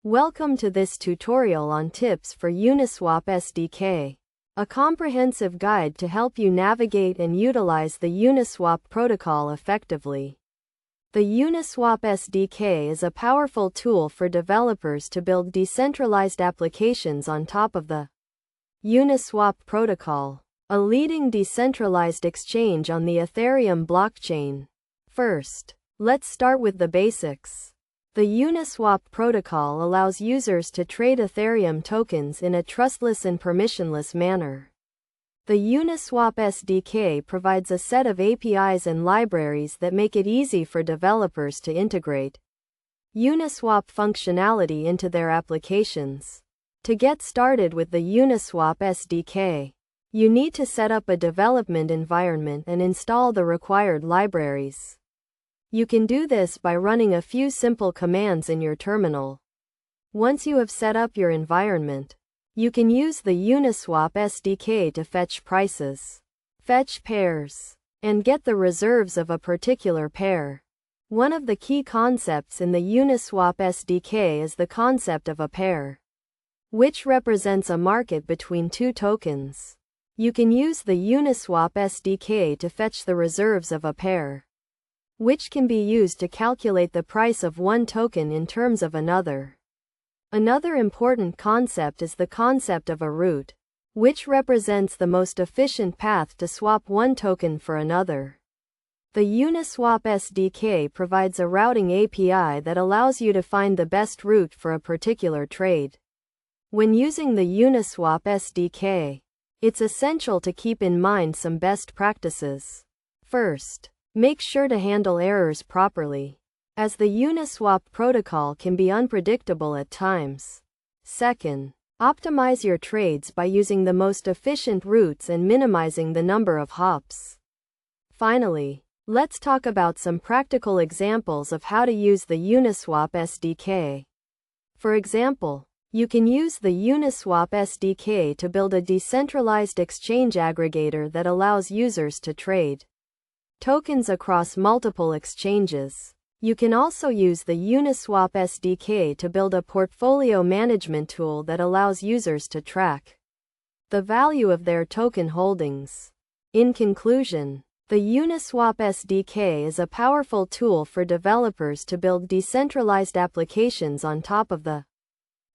Welcome to this tutorial on tips for Uniswap SDK, a comprehensive guide to help you navigate and utilize the Uniswap protocol effectively. The Uniswap SDK is a powerful tool for developers to build decentralized applications on top of the Uniswap protocol, a leading decentralized exchange on the Ethereum blockchain. First, let's start with the basics. The Uniswap protocol allows users to trade Ethereum tokens in a trustless and permissionless manner. The Uniswap SDK provides a set of APIs and libraries that make it easy for developers to integrate Uniswap functionality into their applications. To get started with the Uniswap SDK, you need to set up a development environment and install the required libraries. You can do this by running a few simple commands in your terminal. Once you have set up your environment, you can use the Uniswap SDK to fetch prices, fetch pairs, and get the reserves of a particular pair. One of the key concepts in the Uniswap SDK is the concept of a pair, which represents a market between two tokens. You can use the Uniswap SDK to fetch the reserves of a pair, which can be used to calculate the price of one token in terms of another. Another important concept is the concept of a route, which represents the most efficient path to swap one token for another. The Uniswap SDK provides a routing API that allows you to find the best route for a particular trade. When using the Uniswap SDK, it's essential to keep in mind some best practices. First, make sure to handle errors properly, as the Uniswap protocol can be unpredictable at times. Second, optimize your trades by using the most efficient routes and minimizing the number of hops. Finally, let's talk about some practical examples of how to use the Uniswap SDK. For example, you can use the Uniswap SDK to build a decentralized exchange aggregator that allows users to trade tokens across multiple exchanges. You can also use the Uniswap SDK to build a portfolio management tool that allows users to track the value of their token holdings. In conclusion, the Uniswap SDK is a powerful tool for developers to build decentralized applications on top of the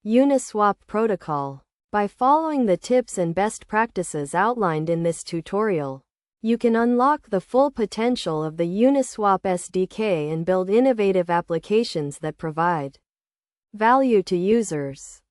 Uniswap protocol. By following the tips and best practices outlined in this tutorial, you can unlock the full potential of the Uniswap SDK and build innovative applications that provide value to users.